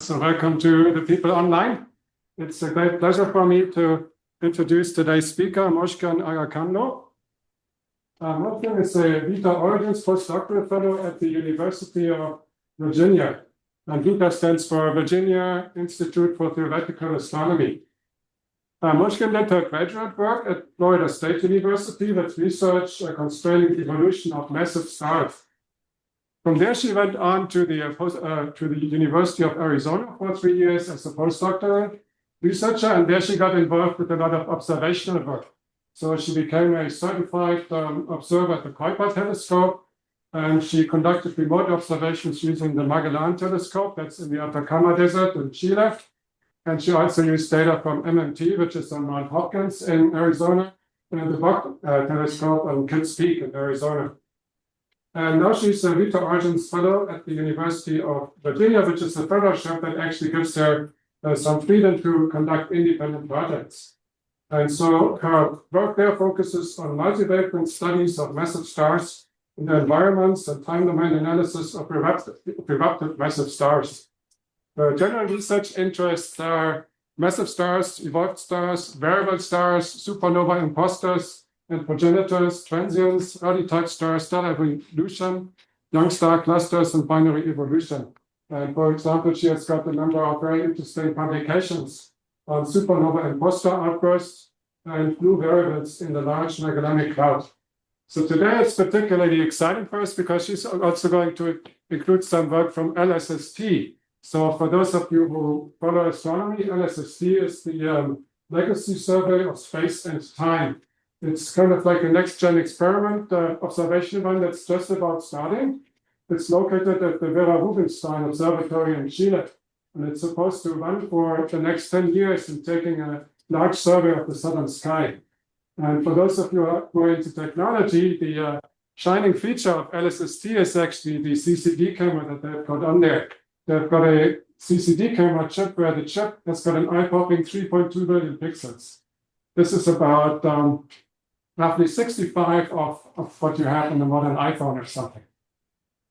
So welcome to the people online. It's a great pleasure for me to introduce today's speaker, Mojgan Aghakhanloo. Mojgan is a Vita Origins postdoctoral fellow at the University of Virginia. And Vita stands for Virginia Institute for Theoretical Astronomy. Mojgan did her graduate work at Florida State University with research constraining the evolution of massive stars. From there, she went on to the University of Arizona for 3 years as a postdoctoral researcher, and there she got involved with a lot of observational work. So she became a certified observer at the Kuiper telescope, and she conducted remote observations using the Magellanic telescope that's in the Atacama Desert in Chile. And she also used data from MMT, which is on Mount Hopkins in Arizona, and the Buck telescope on Kids Peak in Arizona. And now she's a Vita Origins Fellow at the University of Virginia, which is a fellowship that actually gives her some freedom to conduct independent projects. And so her work there focuses on multiwavelength studies of massive stars in their environments and time domain analysis of eruptive massive stars. Her general research interests are massive stars, evolved stars, variable stars, supernova imposters, and progenitors, transients, early type stars, stellar evolution, young star clusters, and binary evolution. And for example, she has got a number of very interesting publications on supernova imposter outbursts and blue variables in the large Magellanic Cloud. So today it's particularly exciting for us because she's also going to include some work from LSST. So for those of you who follow astronomy, LSST is the legacy survey of space and time. It's kind of like a next-gen experiment, observation one that's just about starting. It's located at the Rubin Observatory in Chile, and it's supposed to run for the next 10 years in taking a large survey of the southern sky. And for those of you who are into technology, the shining feature of LSST is actually the CCD camera that they've got on there. They've got a CCD camera chip where the chip has got an eye-popping 3.2 billion pixels. This is about roughly 65 of what you have in a modern iPhone or something.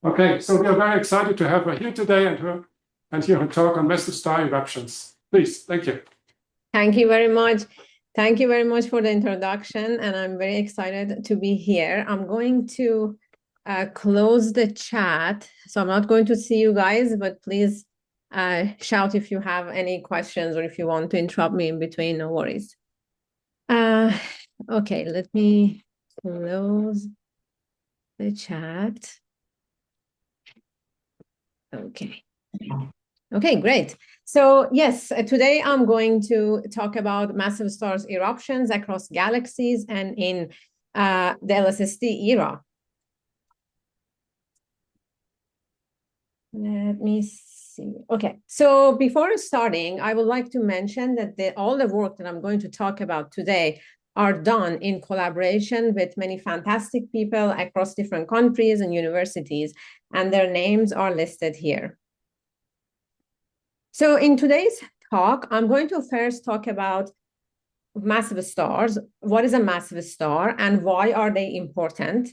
Okay, so we are very excited to have her here today and hear her talk on massive star eruptions. Please, thank you. Thank you very much. Thank you very much for the introduction, and I'm very excited to be here. I'm going to close the chat, so I'm not going to see you guys, but please shout if you have any questions or if you want to interrupt me in between, no worries. Okay, let me close the chat. Okay, great. So yes, today I'm going to talk about massive stars eruptions across galaxies and in the LSST era. Let me see. Okay, so before starting, I would like to mention that all the work that I'm going to talk about today are done in collaboration with many fantastic people across different countries and universities, and their names are listed here. So in today's talk, I'm going to first talk about massive stars. What is a massive star and why are they important?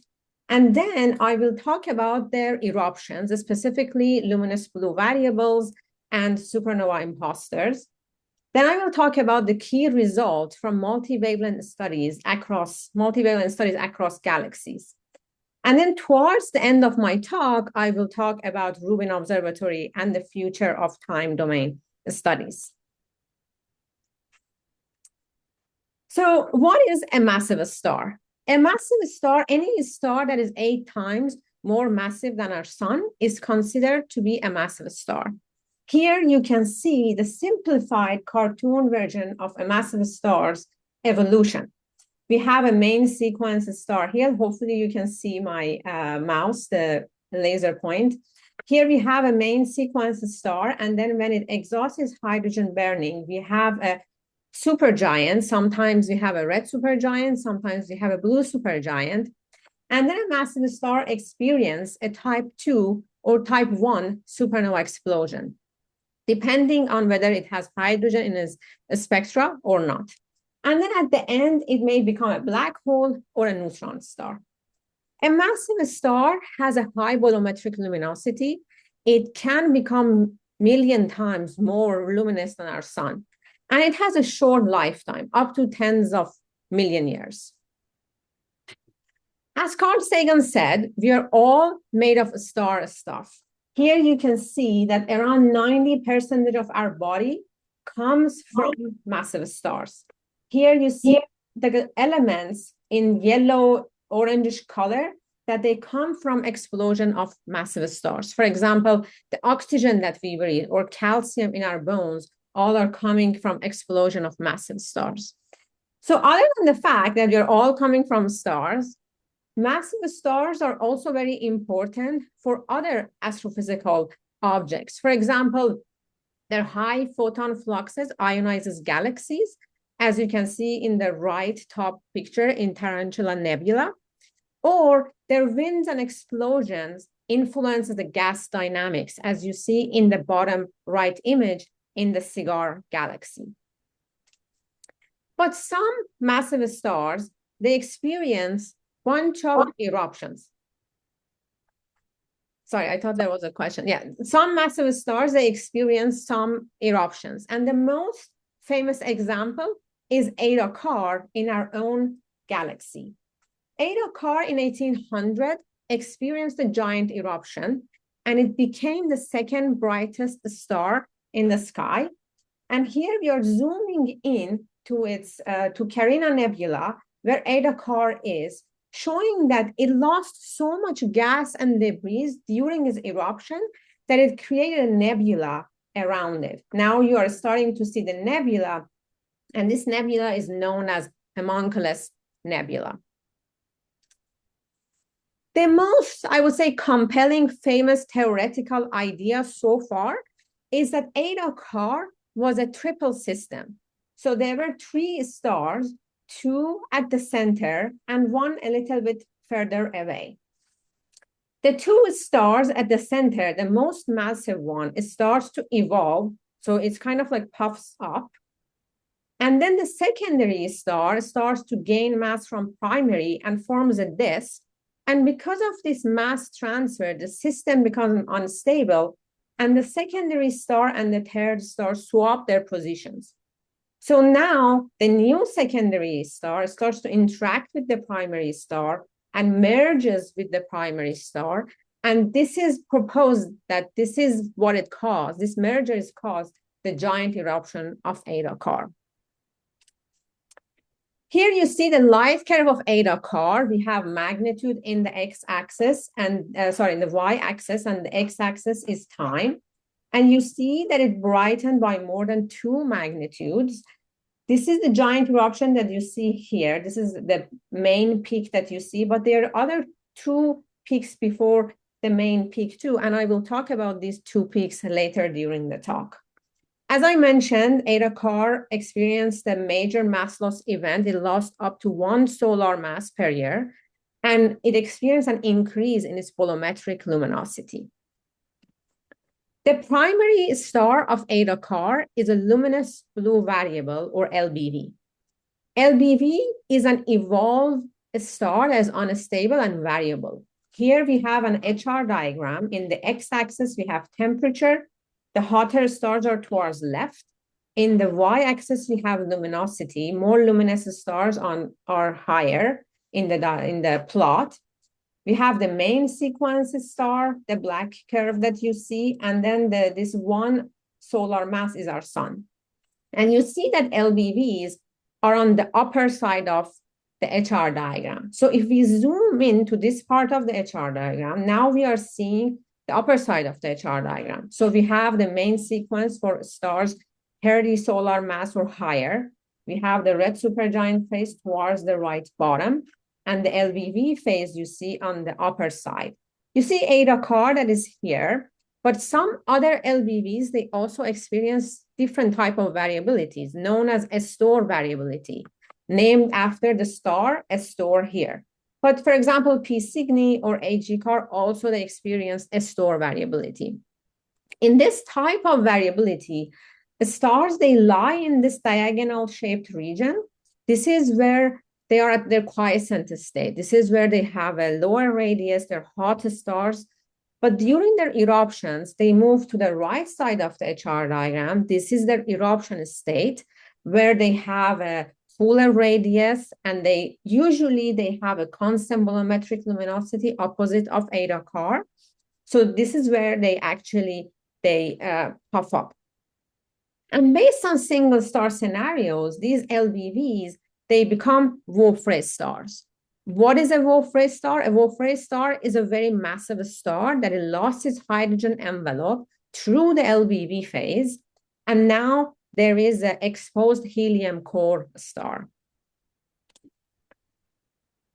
And then I will talk about their eruptions, specifically luminous blue variables and supernova imposters. Then I will talk about the key results from multiwavelength studies across galaxies. And then towards the end of my talk, I will talk about Rubin Observatory and the future of time domain studies. So what is a massive star? A massive star, any star that is 8 times more massive than our sun, is considered to be a massive star. Here you can see the simplified cartoon version of a massive star's evolution. We have a main sequence star here. Hopefully you can see my mouse, the laser point. Here we have a main sequence star, and then when it exhausts hydrogen burning, we have a supergiant. Sometimes we have a red supergiant, sometimes we have a blue supergiant. And then a massive star experiences a type 2 or type 1 supernova explosion, depending on whether it has hydrogen in its spectra or not. And then at the end, it may become a black hole or a neutron star. A massive star has a high volumetric luminosity. It can become million times more luminous than our sun. And it has a short lifetime, up to tens of million years. As Carl Sagan said, we are all made of star stuff. Here you can see that around 90% of our body comes from massive stars. Here you see the elements in yellow, orangish color that they come from explosion of massive stars. For example, the oxygen that we breathe or calcium in our bones, all are coming from explosion of massive stars. So other than the fact that we're all coming from stars, massive stars are also very important for other astrophysical objects. For example, their high photon fluxes ionizes galaxies, as you can see in the right top picture in Tarantula Nebula, or their winds and explosions influence the gas dynamics, as you see in the bottom right image in the Cigar Galaxy. But some massive stars, they experience a bunch of eruptions. Sorry, I thought there was a question. Yeah, some massive stars, they experience some eruptions. And the most famous example is Eta Carinae in our own galaxy. Eta Carinae in 1800 experienced a giant eruption, and it became the second brightest star in the sky. And here we are zooming in to to Carinae Nebula, where Eta Carinae is, showing that it lost so much gas and debris during its eruption that it created a nebula around it. Now you are starting to see the nebula, and this nebula is known as Homunculus Nebula. The most, I would say, compelling, famous theoretical idea so far is that Eta Carinae was a triple system. So there were three stars, two at the center and one a little bit further away. The two stars at the center, the most massive one, it starts to evolve. So it's kind of like puffs up. And then the secondary star starts to gain mass from primary and forms a disk. And because of this mass transfer, the system becomes unstable, and the secondary star and the third star swap their positions. So now the new secondary star starts to interact with the primary star and merges with the primary star. And this is proposed that this is what it caused. This merger is caused the giant eruption of Eta Carinae. Here you see the light curve of Eta Carinae. We have magnitude in the x-axis and, in the y-axis, and the x-axis is time. And you see that it brightened by more than 2 magnitudes. This is the giant eruption that you see here. This is the main peak that you see, but there are other 2 peaks before the main peak too. And I will talk about these 2 peaks later during the talk. As I mentioned, Eta Carinae experienced a major mass loss event. It lost up to 1 solar mass per year, and it experienced an increase in its bolometric luminosity. The primary star of Eta Carinae is a luminous blue variable, or LBV. LBV is an evolved star that is unstable and variable. Here we have an HR diagram. In the x-axis, we have temperature. The hotter stars are towards left. In the y-axis, we have luminosity. More luminous stars are higher in the plot. We have the main sequence star, the black curve that you see, and then this 1 solar mass is our sun. And you see that LBVs are on the upper side of the HR diagram. So if we zoom into this part of the HR diagram, now we are seeing the upper side of the HR diagram. So we have the main sequence for stars 30 solar mass or higher. We have the red supergiant phase towards the right bottom, and the LBV phase you see on the upper side. You see Eta Carinae that is here, but some other LBVs, they also experience different type of variabilities known as Astor variability, named after the star Astor here. But for example, P Cygni or AG Carinae also they experience Astor variability. In this type of variability, the stars, they lie in this diagonal shaped region. This is where they are at their quiescent state. This is where they have a lower radius, they're hot stars. But during their eruptions, they move to the right side of the HR diagram. This is their eruption state, where they have a fuller radius, and they have a constant bolometric luminosity opposite of Eta Car. So this is where they puff up. And based on single star scenarios, these LBVs, they become Wolf-Rayet stars. What is a Wolf-Rayet star? A Wolf-Rayet star is a very massive star that lost its hydrogen envelope through the LBV phase, and now there is an exposed helium core star.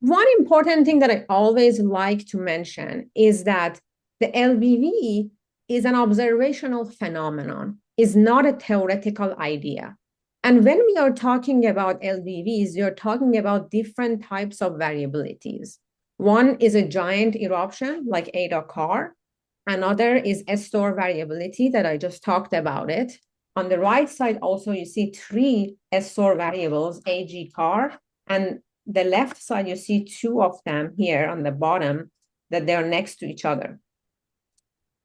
One important thing that I always like to mention is that the LBV is an observational phenomenon, is not a theoretical idea. And when we are talking about LBVs, you're talking about different types of variabilities. One is a giant eruption like Eta Car. Another is S-star variability that I just talked about it. On the right side, also, you see 3 S-star variables, AG Car, and the left side, you see 2 of them here on the bottom that they're next to each other.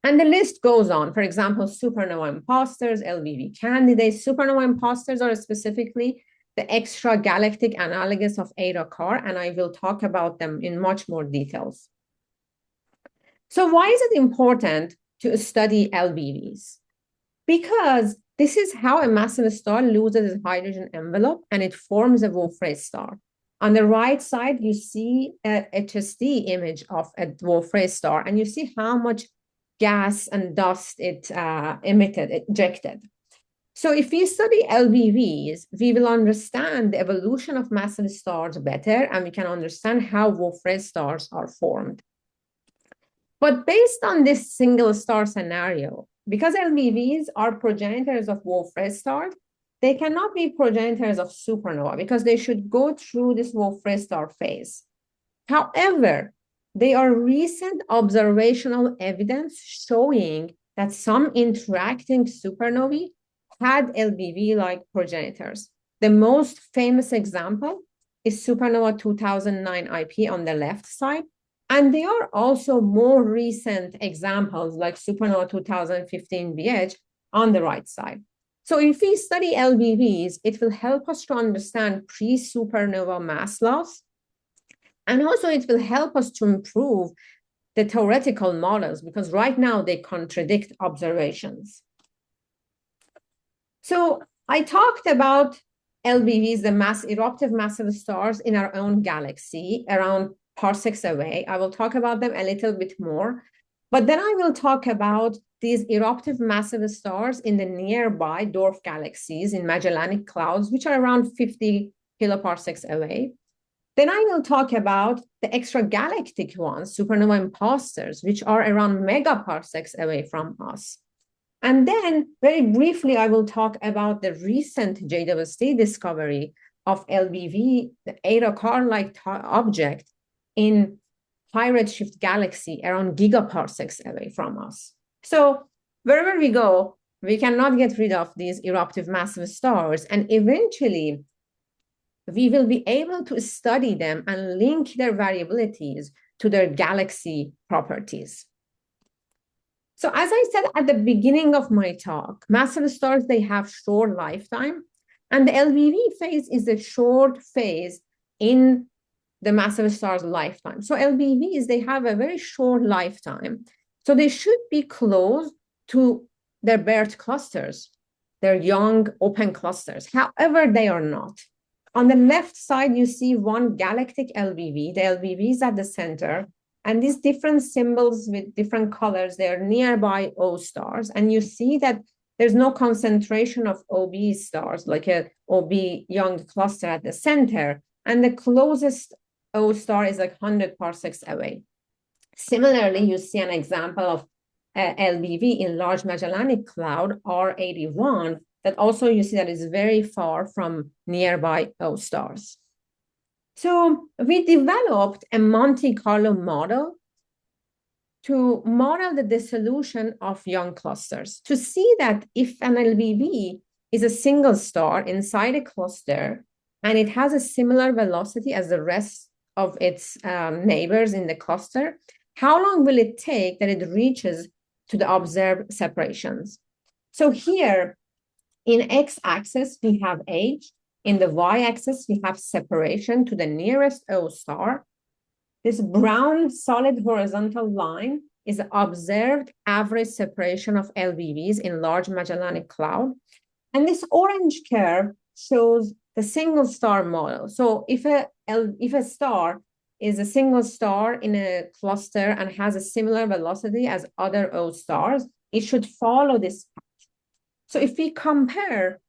And the list goes on. For example, supernova imposters, LBV candidates. Supernova imposters are specifically the extragalactic analogous of Eta Car, and I will talk about them in much more details. So why is it important to study LBVs? Because this is how a massive star loses its hydrogen envelope and it forms a Wolf-Rayet star. On the right side, you see a HST image of a Wolf-Rayet star, and you see how much gas and dust it ejected. So if we study LBVs, we will understand the evolution of massive stars better, and we can understand how Wolf-Rayet stars are formed. But based on this single star scenario, because LBVs are progenitors of Wolf-Rayet stars, they cannot be progenitors of supernova because they should go through this Wolf-Rayet star phase. However, they are recent observational evidence showing that some interacting supernovae had LBV-like progenitors. The most famous example is supernova 2009 IP on the left side, and there are also more recent examples like supernova 2015 BH on the right side. So if we study LBVs, it will help us to understand pre-supernova mass loss, and also it will help us to improve the theoretical models because right now they contradict observations. So I talked about LBVs, the eruptive massive stars in our own galaxy around parsecs away. I will talk about them a little bit more, but then I will talk about these eruptive massive stars in the nearby dwarf galaxies in Magellanic Clouds, which are around 50 kiloparsecs away. Then I will talk about the extragalactic ones, supernova imposters, which are around megaparsecs away from us. And then very briefly, I will talk about the recent JWST discovery of LBV, the Eta Carinae object in high redshift galaxy around gigaparsecs away from us. So wherever we go, we cannot get rid of these eruptive massive stars, and eventually we will be able to study them and link their variabilities to their galaxy properties. So as I said at the beginning of my talk, massive stars, they have short lifetime, and the LBV phase is a short phase in the massive star's lifetime. So LBVs, they have a very short lifetime. So they should be close to their birth clusters, their young open clusters. However, they are not. On the left side, you see one galactic LBV. The LBV is at the center, and these different symbols with different colors, they're nearby O stars. And you see that there's no concentration of OB stars, like a OB young cluster at the center. And the closest O star is like 100 parsecs away. Similarly, you see an example of LBV in Large Magellanic Cloud, R81, that also you see that is very far from nearby O stars. So we developed a Monte Carlo model to model the dissolution of young clusters to see that if an LBV is a single star inside a cluster and it has a similar velocity as the rest of its neighbors in the cluster, How long will it take that it reaches to the observed separations? So here in x-axis, we have age. In the y-axis, we have separation to the nearest O star. This brown solid horizontal line is the observed average separation of LBVs in large Magellanic Cloud. And this orange curve shows the single star model. So if a star is a single star in a cluster and has a similar velocity as other O stars, it should follow this path. So if we compare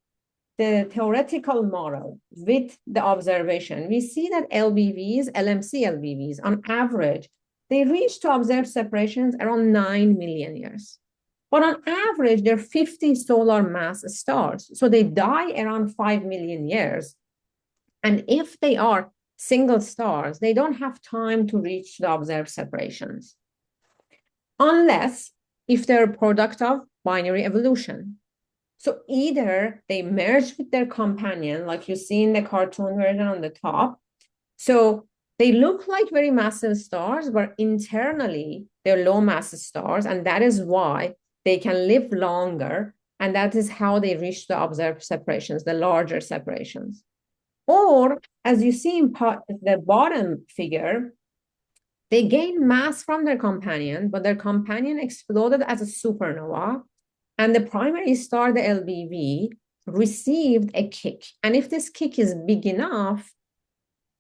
the theoretical model with the observation, we see that LBVs, LMC LBVs, on average, they reach to observed separations around 9 million years. But on average, they're 50 solar mass stars. So they die around 5 million years. And if they are single stars, they don't have time to reach the observed separations. Unless if they're a product of binary evolution. So either they merge with their companion, like you see in the cartoon version on the top. So they look like very massive stars, but internally they're low mass stars. And that is why they can live longer. And that is how they reach the observed separations, the larger separations. Or as you see in the bottom figure, they gain mass from their companion, but their companion exploded as a supernova. And the primary star, the LBV, received a kick. And if this kick is big enough,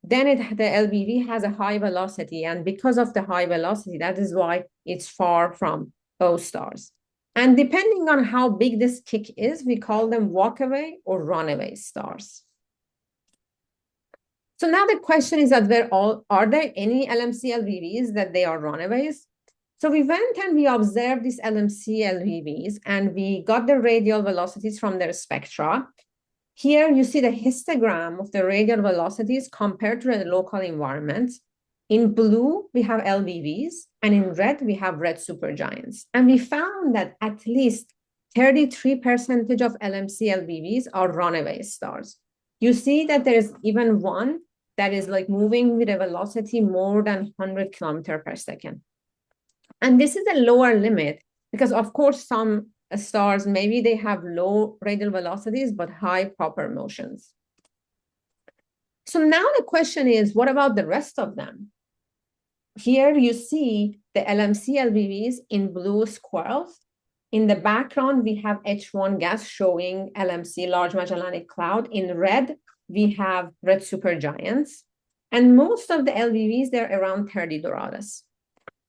then the LBV has a high velocity. And because of the high velocity, that is why it's far from O stars. And depending on how big this kick is, we call them walkaway or runaway stars. So now the question is that are there any LMC LBVs that they are runaways? So we went and we observed these LMC LBVs and we got the radial velocities from their spectra. Here you see the histogram of the radial velocities compared to the local environment. In blue, we have LBVs, and in red, we have red supergiants. And we found that at least 33% of LMC LBVs are runaway stars. You see that there's even one that is like moving with a velocity more than 100 kilometers per second. And this is a lower limit because, of course, some stars, maybe they have low radial velocities, but high proper motions. So now the question is, what about the rest of them? Here you see the LMC LBVs in blue squirrels. In the background, we have H1 gas showing LMC, Large Magellanic Cloud. In red, we have red supergiants. And most of the LBVs, they're around 30 Doradus.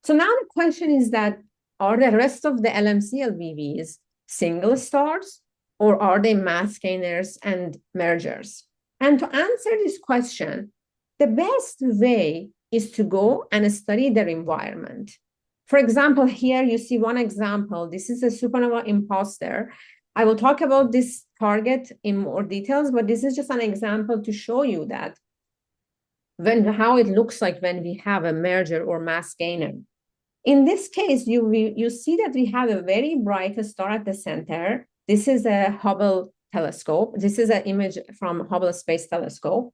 So now the question is that, are the rest of the LMC LBVs single stars, or are they mass gainers and mergers? And to answer this question, the best way is to go and study their environment. For example, here you see one example. This is a supernova imposter. I will talk about this target in more details, but this is just an example to show you that how it looks like when we have a merger or mass gainer. In this case, you see that we have a very bright star at the center. This is a Hubble telescope. This is an image from Hubble Space Telescope.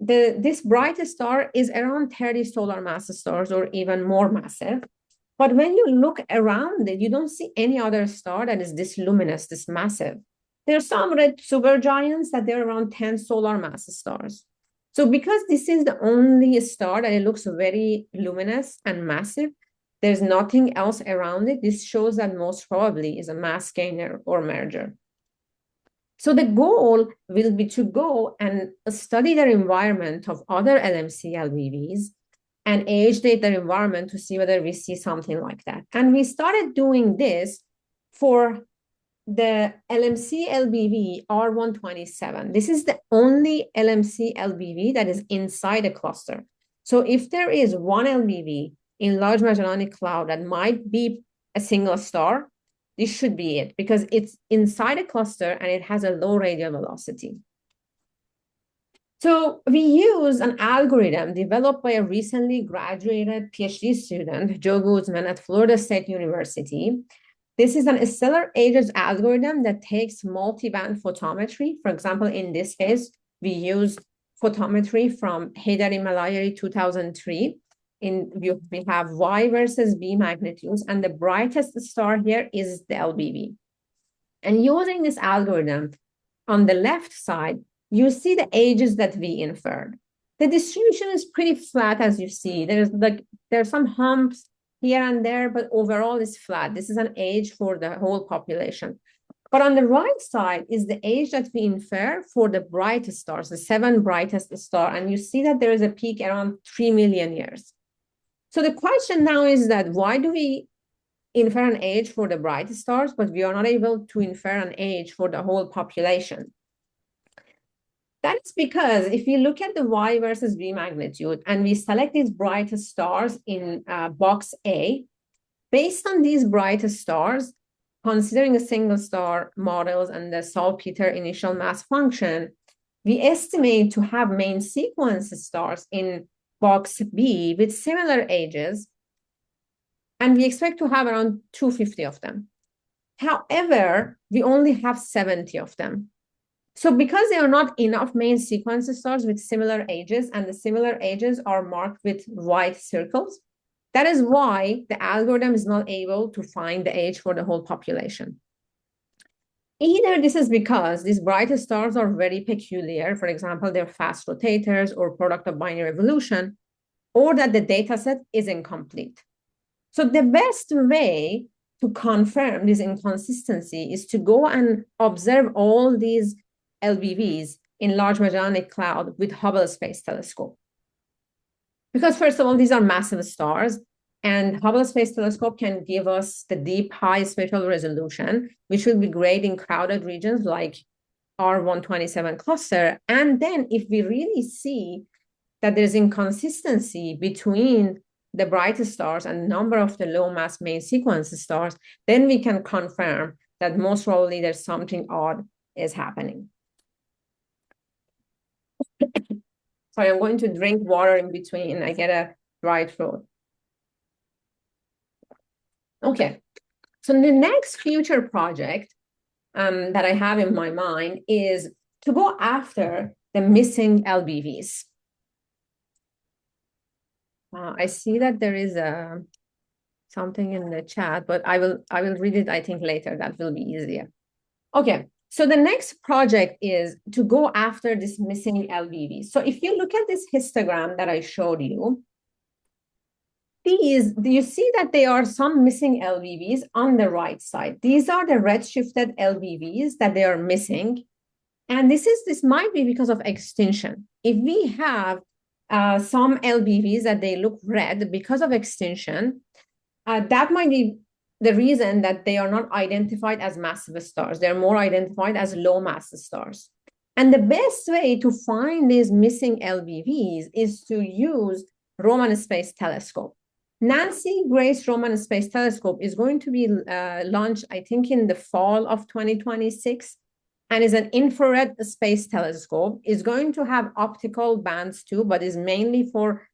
This bright star is around 30 solar mass stars or even more massive. But when you look around it, you don't see any other star that is this luminous, this massive. There are some red supergiants that they're around 10 solar mass stars. So because this is the only star that it looks very luminous and massive, there's nothing else around it. This shows that most probably is a mass gainer or merger. So the goal will be to go and study the environment of other LMC LBVs and age date their environment to see whether we see something like that. And we started doing this for the LMC LBV R127. This is the only LMC LBV that is inside a cluster. So if there is one LBV in Large Magellanic Cloud that might be a single star, this should be it because it's inside a cluster and it has a low radial velocity. So we use an algorithm developed by a recently graduated PhD student, Joe Guzman at Florida State University. This is an stellar ages algorithm that takes multi-band photometry. For example, in this case, we used photometry from Heydari Malayari 2003. we have Y versus B magnitudes, and the brightest star here is the LBV. And using this algorithm, on the left side, you see the ages that we inferred. The distribution is pretty flat, as you see. There's some humps here and there, but overall it's flat. This is an age for the whole population. But on the right side is the age that we infer for the brightest stars, the 7 brightest stars. And you see that there is a peak around 3 million years. So the question now is that why do we infer an age for the brightest stars, but we are not able to infer an age for the whole population? That's because if you look at the Y versus V magnitude and we select these brightest stars in box A, based on these brightest stars, considering a single star models and the saltpeter initial mass function, we estimate to have main sequence stars in box B with similar ages, and we expect to have around 250 of them. However, we only have 70 of them. So because there are not enough main sequence stars with similar ages, and the similar ages are marked with white circles, that is why the algorithm is not able to find the age for the whole population. Either this is because these brightest stars are very peculiar, for example, they're fast rotators or product of binary evolution, or that the data set is incomplete. So the best way to confirm this inconsistency is to go and observe all these LBVs in Large Magellanic Cloud with Hubble Space Telescope. Because first of all, these are massive stars, and Hubble Space Telescope can give us the deep, high spatial resolution, which will be great in crowded regions like R127 cluster. And then if we really see that there's inconsistency between the brightest stars and the number of the low mass main sequence stars, then we can confirm that most probably there's something odd is happening. Sorry, I'm going to drink water in between. I get a dry throat. Okay, so the next future project that I have in my mind is to go after the missing LBVs. I see that there is something in the chat, but I will read it, I think, later. That will be easier. Okay. So the next project is to go after this missing LBVs. So if you look at this histogram that I showed you, you see that there are some missing LBVs on the right side. These are the redshifted LBVs that they are missing. And this might be because of extinction. If we have some LBVs that they look red because of extinction, that might be the reason that they are not identified as massive stars. They're more identified as low mass stars. And the best way to find these missing LBVs is to use Raman Space Telescope. Nancy Grace Raman Space Telescope is going to be launched, I think, in the fall of 2026, and is an infrared space telescope. It's going to have optical bands too, but is mainly for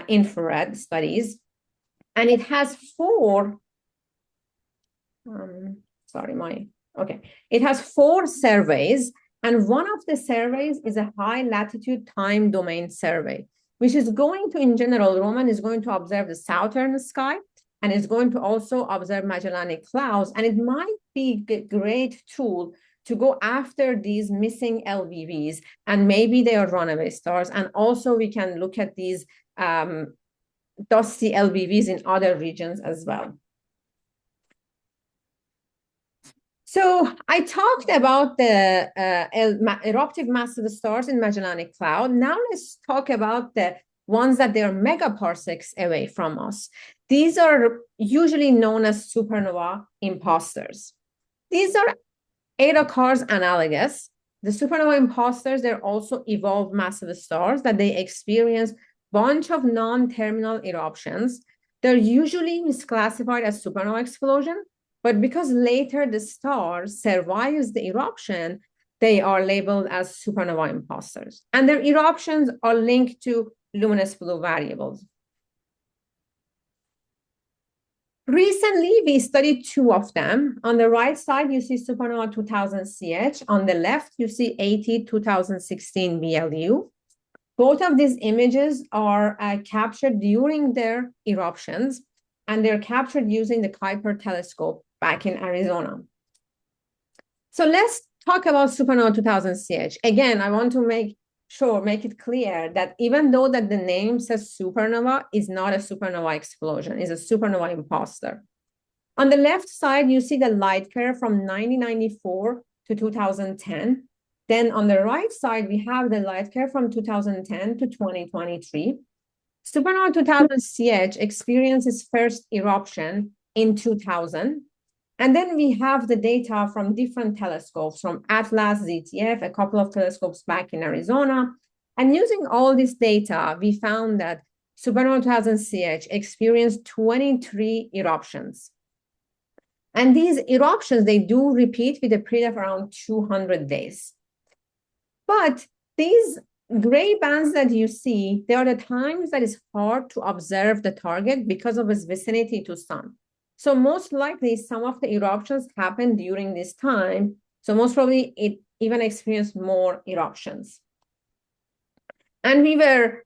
infrared studies. And it has it has 4 surveys, and one of the surveys is a high latitude time domain survey, which is going to, in general, Raman is going to observe the southern sky, and is going to also observe Magellanic Clouds, and it might be a great tool to go after these missing LBVs, and maybe they are runaway stars, and also we can look at these dusty LBVs in other regions as well. So I talked about the eruptive massive stars in Magellanic Cloud. Now let's talk about the ones that they are megaparsecs away from us. These are usually known as supernova imposters. These are Eta Carinae analogous. The supernova imposters, they're also evolved massive stars that they experience bunch of non-terminal eruptions. They're usually misclassified as supernova explosion, but because later the star survives the eruption, they are labeled as supernova imposters. And their eruptions are linked to luminous blue variables. Recently, we studied 2 of them. On the right side, you see supernova 2000 CH. On the left, you see AT 2016 VLU. Both of these images are captured during their eruptions, and they're captured using the Kuiper telescope back in Arizona. So let's talk about supernova 2000 CH. Again, I want to make it clear that even though that the name says supernova, is not a supernova explosion, it's a supernova imposter. On the left side, you see the light curve from 1994 to 2010. Then on the right side, we have the light curve from 2010 to 2023. Supernova 2000 CH experienced its first eruption in 2000. And then we have the data from different telescopes, from Atlas, ZTF, a couple of telescopes back in Arizona. And using all this data, we found that supernova 2000 CH experienced 23 eruptions. And these eruptions, they do repeat with a period of around 200 days. But these gray bands that you see, they are the times that it's hard to observe the target because of its vicinity to sun. So most likely, some of the eruptions happened during this time. So most probably, it even experienced more eruptions. And we were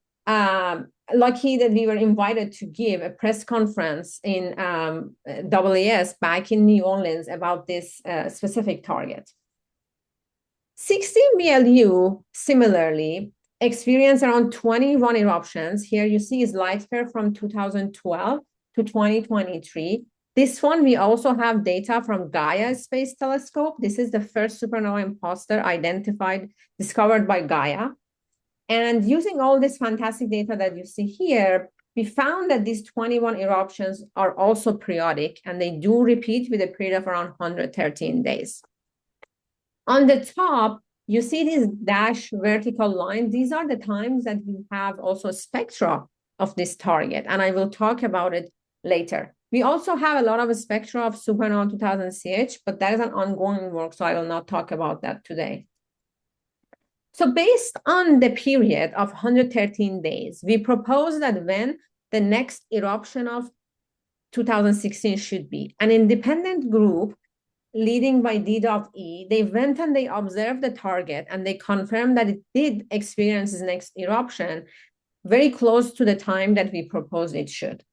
lucky that we were invited to give a press conference in WAS back in New Orleans about this specific target. 16 BLU, similarly, experienced around 21 eruptions. Here you see is light curve from 2012 to 2023. This one, we also have data from Gaia Space Telescope. This is the first supernova imposter discovered by Gaia. And using all this fantastic data that you see here, we found that these 21 eruptions are also periodic, and they do repeat with a period of around 113 days. On the top, you see these dashed vertical lines. These are the times that we have also spectra of this target, and I will talk about it later. We also have a lot of spectra of supernova 2000 CH, but that is an ongoing work, so I will not talk about that today. So based on the period of 113 days, we propose that when the next eruption of 2016 should be, an independent group leading by D.E, they went and they observed the target and they confirmed that it did experience its next eruption very close to the time that we proposed it should.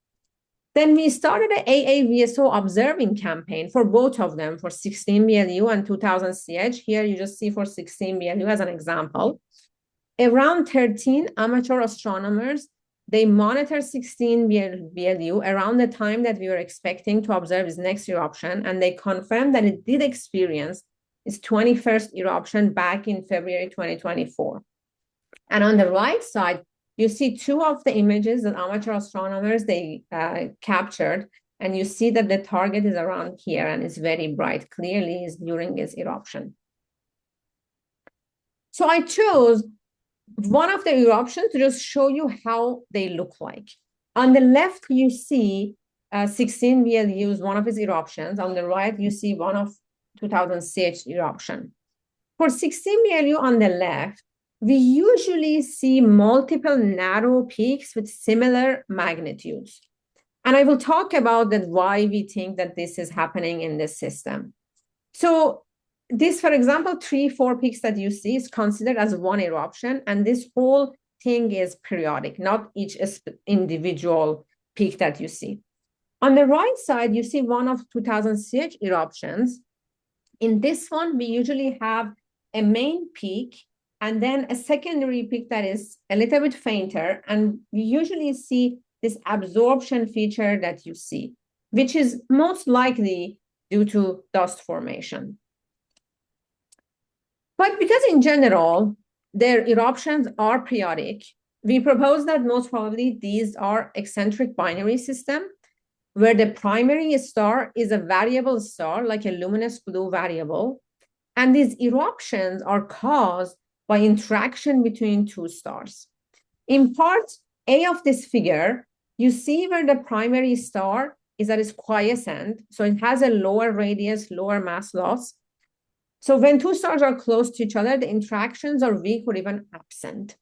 Then we started an AAVSO observing campaign for both of them, for 16 BLU and 2000 CH. Here you just see for 16 BLU as an example. Around 13 amateur astronomers, they monitor 16 BLU around the time that we were expecting to observe its next eruption, and they confirmed that it did experience its 21st eruption back in February 2024. And on the right side, you see two of the images that amateur astronomers, they captured, and you see that the target is around here and it's very bright, clearly is during its eruption. So I chose one of the eruptions to just show you how they look like. On the left, you see 16 BLU's, one of its eruptions. On the right, you see one of 2000 CH eruption. For 16 BLU on the left, we usually see multiple narrow peaks with similar magnitudes. And I will talk about that, why we think that this is happening in this system. So this, for example, 3-4 peaks that you see is considered as one eruption, and this whole thing is periodic, not each individual peak that you see. On the right side, you see one of 2000 CH eruptions. In this one, we usually have a main peak and then a secondary peak that is a little bit fainter, and we usually see this absorption feature that you see, which is most likely due to dust formation. But because in general, their eruptions are periodic, we propose that most probably these are eccentric binary system, where the primary star is a variable star, like a luminous blue variable, and these eruptions are caused by interaction between two stars. In part A of this figure, you see where the primary star is at its quiescent, so it has a lower radius, lower mass loss. So when two stars are close to each other, the interactions are weak or even absent.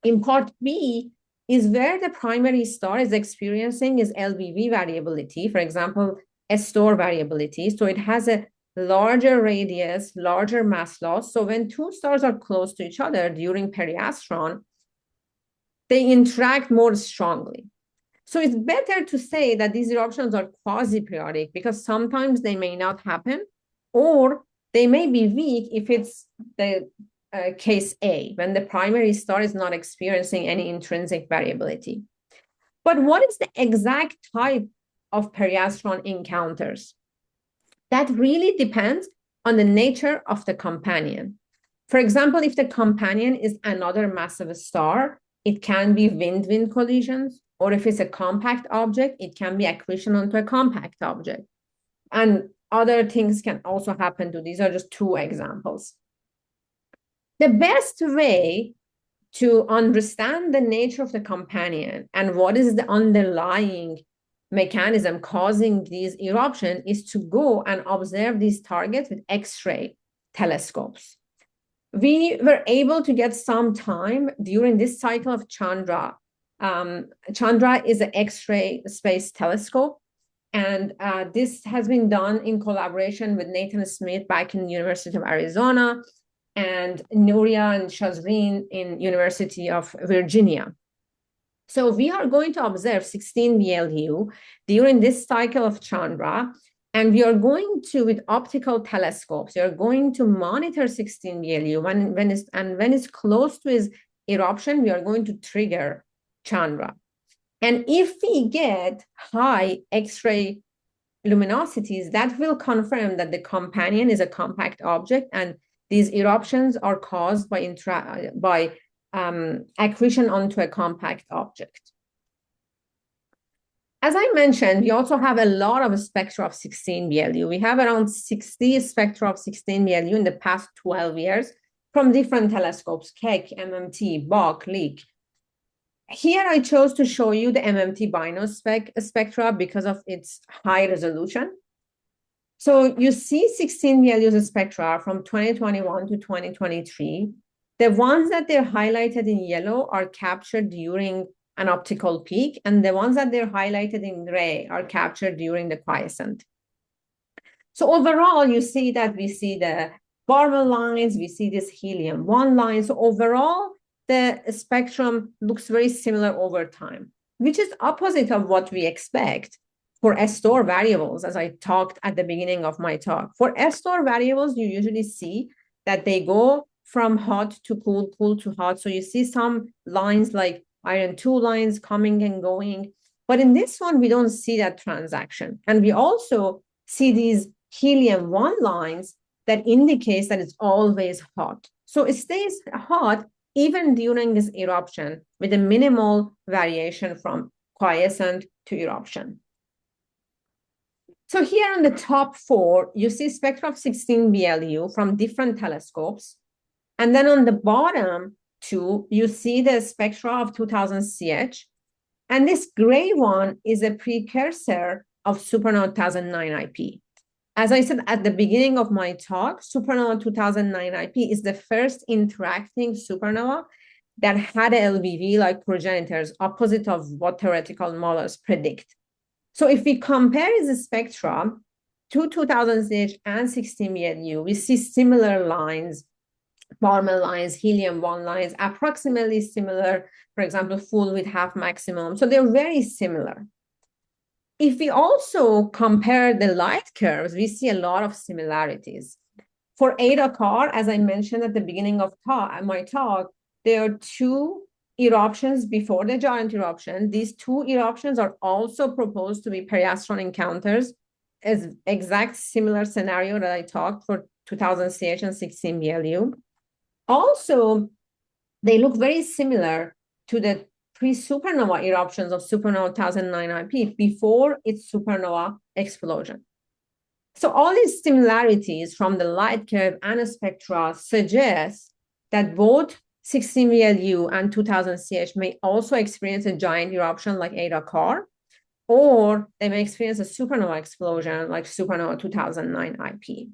In part B is where the primary star is experiencing is LBV variability, for example, S-star variability. So it has a larger radius, larger mass loss. So when two stars are close to each other during periastron, they interact more strongly. So it's better to say that these eruptions are quasi-periodic because sometimes they may not happen, or they may be weak if it's the case A, when the primary star is not experiencing any intrinsic variability. But what is the exact type of periastron encounters? That really depends on the nature of the companion. For example, if the companion is another massive star, it can be wind-wind collisions, or if it's a compact object, it can be accretion onto a compact object. And other things can also happen too. These are just two examples. The best way to understand the nature of the companion and what is the underlying mechanism causing these eruptions is to go and observe these targets with X-ray telescopes. We were able to get some time during this cycle of Chandra. Chandra is an X-ray space telescope, and this has been done in collaboration with Nathan Smith back in the University of Arizona and Nuria and Shazreen in University of Virginia. So we are going to observe 16 BLU during this cycle of Chandra, and we are going to, with optical telescopes, we are going to monitor 16 BLU. When it's close to its eruption, we are going to trigger Chandra. And if we get high X-ray luminosities, that will confirm that the companion is a compact object, and these eruptions are caused by accretion onto a compact object. As I mentioned, we also have a lot of spectra of 16 BLU. We have around 60 spectra of 16 BLU in the past 12 years from different telescopes, Keck, MMT, Bok, Lick. Here I chose to show you the MMT Bino spectra because of its high resolution. So you see 16 BLU's spectra from 2021 to 2023. The ones that they're highlighted in yellow are captured during an optical peak, and the ones that they're highlighted in gray are captured during the quiescent. So overall, you see that we see the Barmel lines, we see this helium-1 line. So overall, the spectrum looks very similar over time, which is opposite of what we expect for S-star variables, as I talked at the beginning of my talk. For S-star variables, you usually see that they go from hot to cool, cool to hot. So you see some lines like iron 2 lines coming and going. But in this one, we don't see that transaction. And we also see these helium-1 lines that indicates that it's always hot. So it stays hot even during this eruption with a minimal variation from quiescent to eruption. So here on the top 4, you see spectra of 16 BLU from different telescopes. And then on the bottom 2, you see the spectra of 2000 CH. And this gray one is a precursor of supernova 2009 IP. As I said at the beginning of my talk, supernova 2009 IP is the first interacting supernova that had a LBV like progenitors, opposite of what theoretical models predict. So if we compare the spectra to 2000 CH and 16 BLU, we see similar lines, Barmel lines, helium-1 lines, approximately similar, for example, full with half maximum. So they're very similar. If we also compare the light curves, we see a lot of similarities. For Eta Car, as I mentioned at the beginning of my talk, there are 2 eruptions before the giant eruption. These 2 eruptions are also proposed to be periastron encounters, as exact similar scenario that I talked for 2000 CH and 16 BLU. Also, they look very similar to the pre-supernova eruptions of supernova 2009 IP before its supernova explosion. So all these similarities from the light curve and spectra suggest that both 16 BLU and 2000 CH may also experience a giant eruption like Eta Car, or they may experience a supernova explosion like supernova 2009 IP.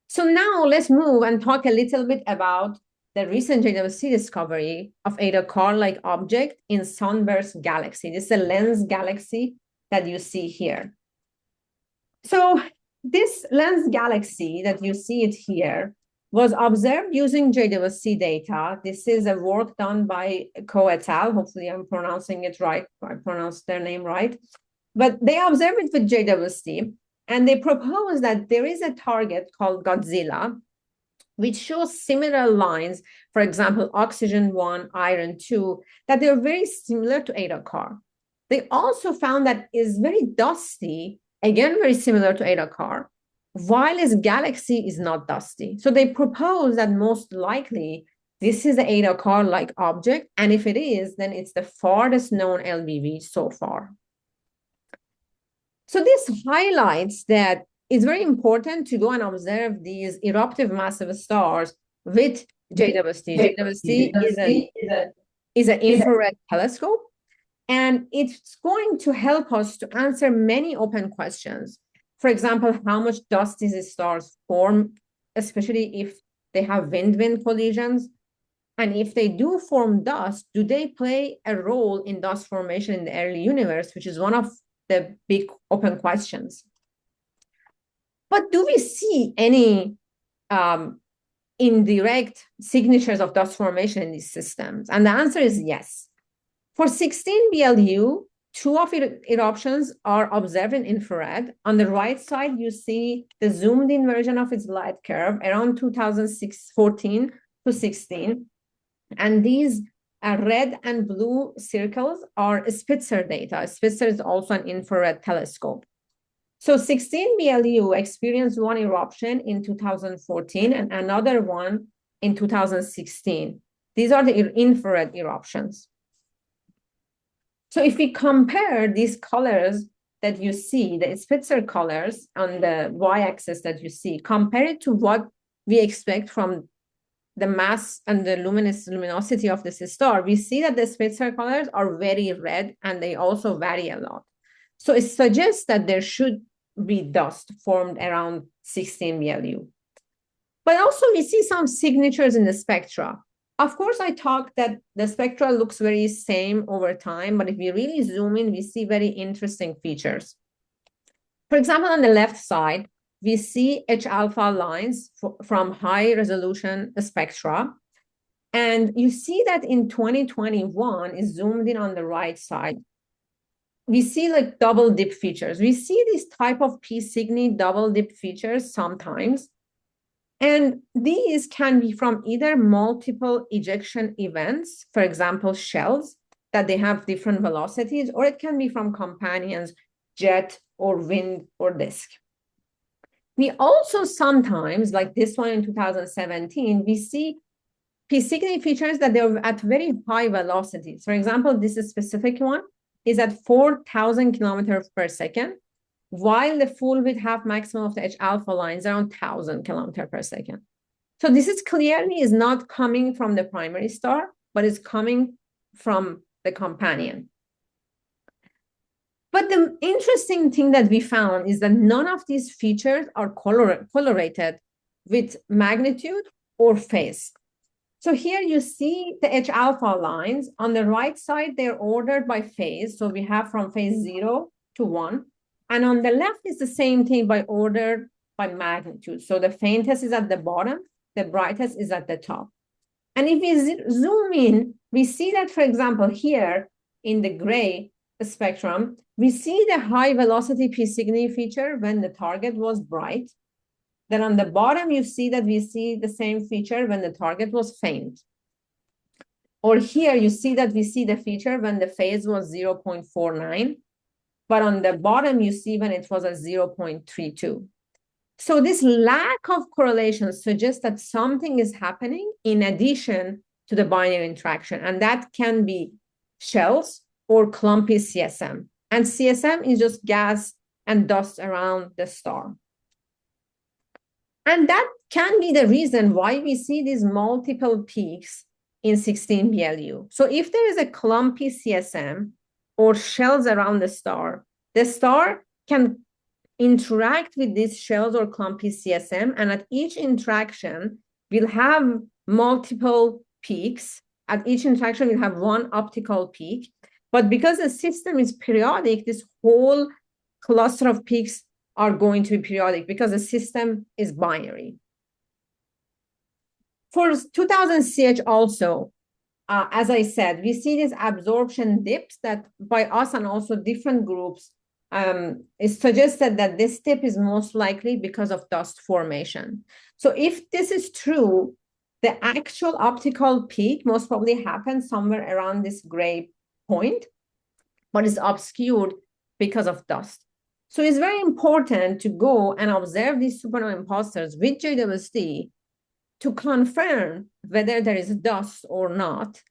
So now let's move and talk a little bit about the recent JWST discovery of Eta Car-like object in sunburst galaxy. This is a lens galaxy that you see here. So this lens galaxy that you see it here was observed using JWST data. This is a work done by Ko et al. Hopefully I'm pronouncing it right. I pronounced their name right. But they observed it with JWST, and they proposed that there is a target called Godzilla, which shows similar lines, for example, oxygen 1, iron 2, that they're very similar to Eta Car. They also found that is very dusty, again, very similar to Eta Car, while its galaxy is not dusty. So they propose that most likely this is the Eta Car-like object, and if it is, then it's the farthest known LBV so far. So this highlights that it's very important to go and observe these eruptive massive stars with JWST. JWST is an infrared telescope, and it's going to help us to answer many open questions. For example, how much dust these stars form, especially if they have wind-wind collisions. And if they do form dust, do they play a role in dust formation in the early universe, which is one of the big open questions. But do we see any indirect signatures of dust formation in these systems? And the answer is yes. For 16 BLU, 2 of eruptions are observed in infrared. On the right side, you see the zoomed in version of its light curve around 2014 to 16. And these red and blue circles are Spitzer data. Spitzer is also an infrared telescope. So 16 BLU experienced one eruption in 2014 and another one in 2016. These are the infrared eruptions. So if we compare these colors that you see, the Spitzer colors on the y-axis that you see, compare it to what we expect from the mass and the luminosity of this star, we see that the Spitzer colors are very red and they also vary a lot. So it suggests that there should be dust formed around 16 BLU. But also we see some signatures in the spectra. Of course, I talked that the spectra looks very same over time, but if we really zoom in, we see very interesting features. For example, on the left side, we see H-alpha lines from high resolution spectra. And you see that in 2021 is zoomed in on the right side. We see like double dip features. We see this type of P Cygni double dip features sometimes. And these can be from either multiple ejection events, for example, shells, that they have different velocities, or it can be from companions, jet or wind or disk. We also sometimes, like this one in 2017, we see P Cygni features that they're at very high velocities. For example, this specific one is at 4,000 kilometers per second, while the full width half maximum of the H-alpha line is around 1,000 kilometers per second. So this is clearly is not coming from the primary star, but is coming from the companion. But the interesting thing that we found is that none of these features are correlated with magnitude or phase. So here you see the H-alpha lines. On the right side, they're ordered by phase. So we have from phase 0 to 1. And on the left is the same thing by order by magnitude. So the faintest is at the bottom, the brightest is at the top. And if we zoom in, we see that, for example, here in the gray spectrum, we see the high velocity P Cygni feature when the target was bright. Then on the bottom, you see that we see the same feature when the target was faint. Or here you see that we see the feature when the phase was 0.49. But on the bottom, you see when it was at 0.32. So this lack of correlation suggests that something is happening in addition to the binary interaction. And that can be shells or clumpy CSM. And CSM is just gas and dust around the star. And that can be the reason why we see these multiple peaks in 16 BLU. So if there is a clumpy CSM or shells around the star can interact with these shells or clumpy CSM, and at each interaction, we'll have multiple peaks. At each interaction, we'll have one optical peak. But because the system is periodic, this whole cluster of peaks are going to be periodic because the system is binary. For 2000 CH also, as I said, we see these absorption dips that by us and also different groups, it's suggested that this dip is most likely because of dust formation. So if this is true, the actual optical peak most probably happens somewhere around this gray point, but is obscured because of dust. So it's very important to go and observe these supernova impulsors with JWST to confirm whether there is dust or not.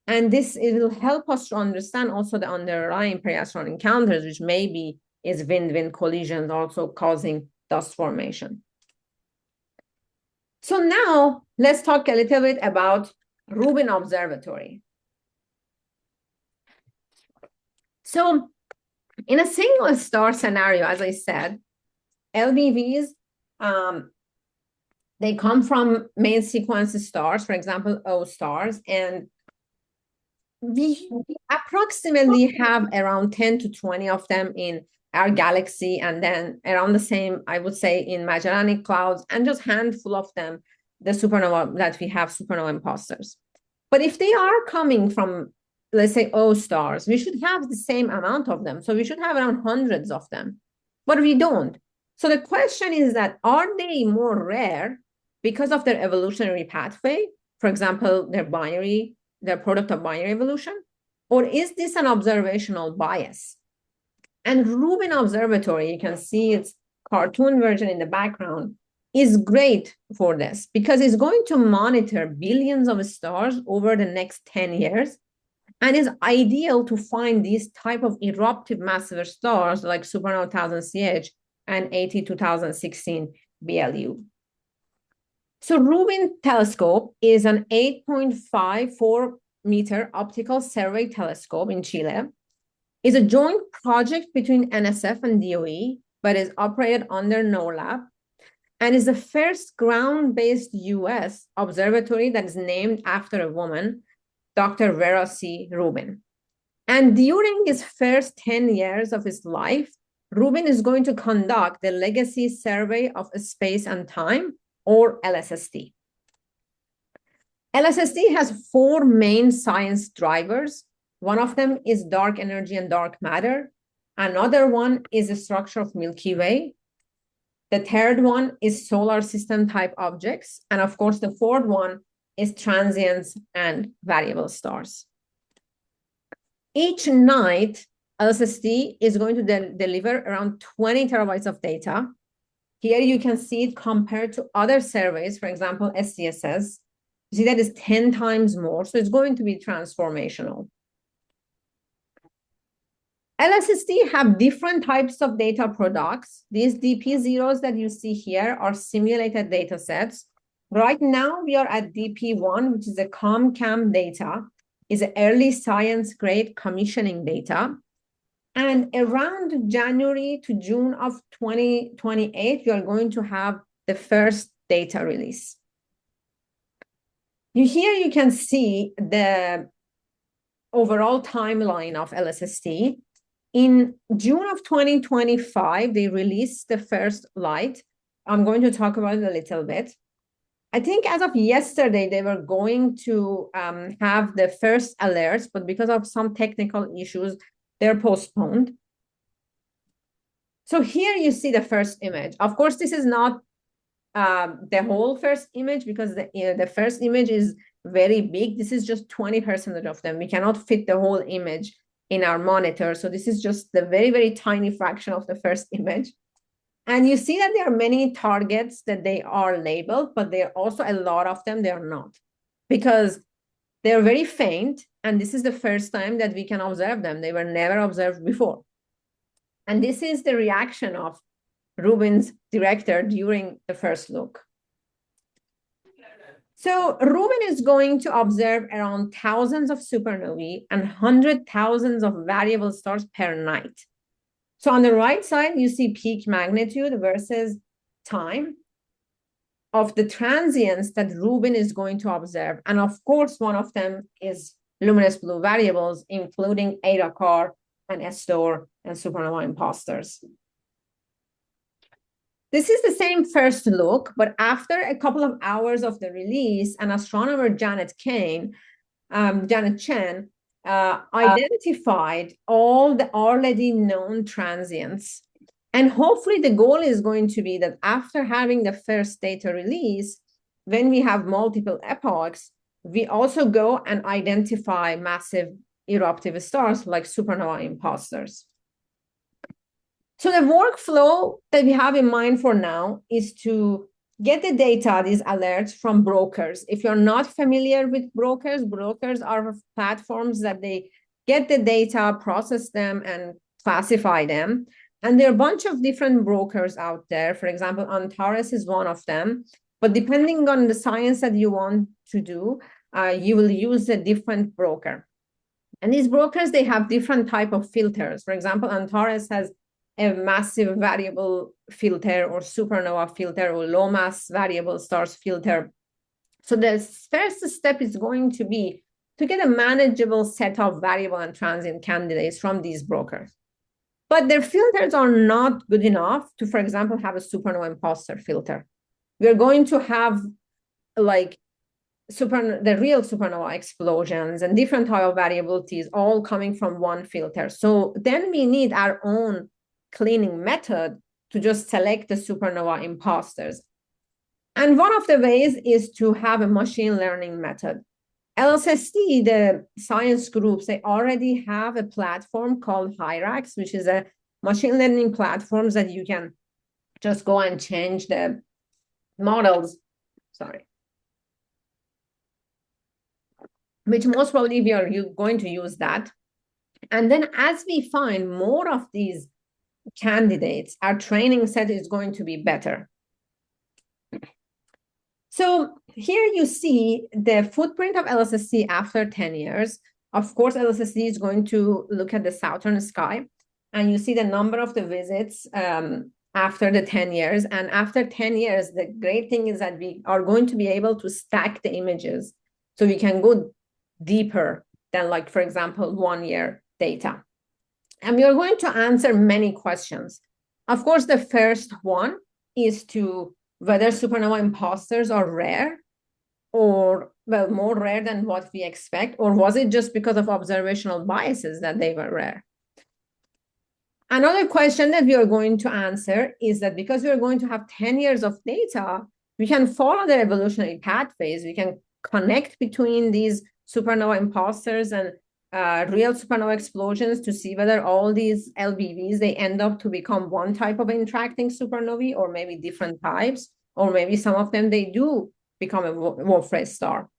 And this, it will help us to understand also the underlying periastron encounters, which maybe is wind-wind collisions also causing dust formation. So now let's talk a little bit about Rubin Observatory. So in a single star scenario, as I said, LBVs, they come from main sequence stars, for example, O stars, and we approximately have around 10 to 20 of them in our galaxy, and then around the same, I would say, in Magellanic Clouds, and just handful of them, the supernova that we have supernova impulsors. But if they are coming from, let's say, O stars, we should have the same amount of them. So we should have around hundreds of them, but we don't. So the question is that, are they more rare because of their evolutionary pathway? For example, their product of binary evolution, or is this an observational bias? And Rubin Observatory, you can see its cartoon version in the background, is great for this because it's going to monitor billions of stars over the next 10 years and is ideal to find these type of eruptive massive stars like supernova 1000 CH and AT 2016 BLU. So Rubin telescope is an 8.54 meter optical survey telescope in Chile. It's a joint project between NSF and DOE, but is operated under NORLAB, and is the first ground-based US observatory that is named after a woman, Dr. Vera C. Rubin. And during his first 10 years of his life, Rubin is going to conduct the Legacy Survey of Space and Time, or LSST. LSST has 4 main science drivers. One of them is dark energy and dark matter. Another one is the structure of Milky Way. The third one is solar system type objects. And of course, the fourth one is transients and variable stars. Each night, LSST is going to deliver around 20 terabytes of data. Here you can see it compared to other surveys, for example, SCSS. You see that is 10 times more, so it's going to be transformational. LSST have different types of data products. These DP0s that you see here are simulated data sets. Right now, we are at DP1, which is a ComCam data, is an early science grade commissioning data. And around January to June of 2028, we are going to have the first data release. Here you can see the overall timeline of LSST. In June of 2025, they released the first light. I'm going to talk about it a little bit. I think as of yesterday, they were going to have the first alerts, but because of some technical issues, they're postponed. So here you see the first image. Of course, this is not the whole first image because the first image is very big. This is just 20% of them. We cannot fit the whole image in our monitor. So this is just the very, very tiny fraction of the first image. And you see that there are many targets that they are labeled, but there are also a lot of them they are not, because they're very faint. And this is the first time that we can observe them. They were never observed before. And this is the reaction of Rubin's director during the first look. So Rubin is going to observe around thousands of supernovae and 100,000 of variable stars per night. So on the right side, you see peak magnitude versus time of the transients that Rubin is going to observe. And of course, one of them is luminous blue variables, including Eta Carinae and STOR and supernova impulsors. This is the same first look, but after a couple of hours of the release, an astronomer, Janet Chen, identified all the already known transients. And hopefully the goal is going to be that after having the first data release, when we have multiple epochs, we also go and identify massive eruptive stars like supernova imposters. So the workflow that we have in mind for now is to get the data, these alerts, from brokers. If you're not familiar with brokers, brokers are platforms that they get the data, process them, and classify them. And there are a bunch of different brokers out there. For example, Antares is one of them. But depending on the science that you want to do, you will use a different broker. And these brokers, they have different type of filters. For example, Antares has a massive variable filter or supernova filter or low mass variable stars filter. So the first step is going to be to get a manageable set of variable and transient candidates from these brokers. But their filters are not good enough to, for example, have a supernova imposter filter. We're going to have like the real supernova explosions and different type of variabilities all coming from one filter. So then we need our own cleaning method to just select the supernova imposters. And one of the ways is to have a machine learning method. LSST, the science groups, they already have a platform called Hyrax, which is a machine learning platform that you can just go and change the models, which most probably we are going to use that. And then as we find more of these candidates, our training set is going to be better. So here you see the footprint of LSST after 10 years. Of course, LSST is going to look at the southern sky, and you see the number of the visits after the 10 years. And after 10 years, the great thing is that we are going to be able to stack the images. So we can go deeper than, like, for example, 1 year data. And we are going to answer many questions. Of course, the first one is to whether supernova imposters are rare or, well, more rare than what we expect, or was it just because of observational biases that they were rare? Another question that we are going to answer is that because we are going to have 10 years of data, we can follow the evolutionary pathways. We can connect between these supernova imposters and real supernova explosions to see whether all these LBVs, they end up to become one type of interacting supernovae, or maybe different types, or maybe some of them, they do become a Wolf-Rayet star.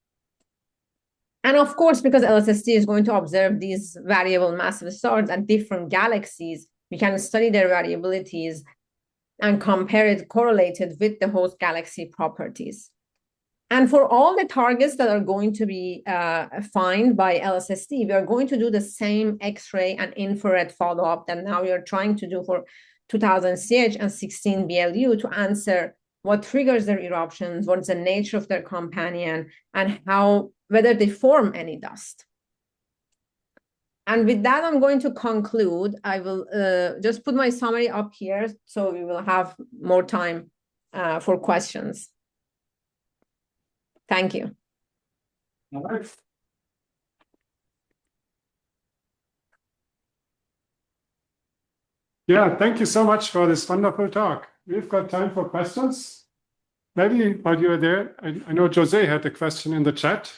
And of course, because LSST is going to observe these variable massive stars at different galaxies, we can study their variabilities and compare it, correlate it with the host galaxy properties. And for all the targets that are going to be found by LSST, we are going to do the same X-ray and infrared follow-up that now we are trying to do for 2000 CH and 16 BLU to answer what triggers their eruptions, what's the nature of their companion, and whether they form any dust. And with that, I'm going to conclude. I will just put my summary up here so we will have more time for questions. Thank you. All right. Yeah, thank you so much for this wonderful talk. We've got time for questions. Maybe while you're there, I know Jose had a question in the chat.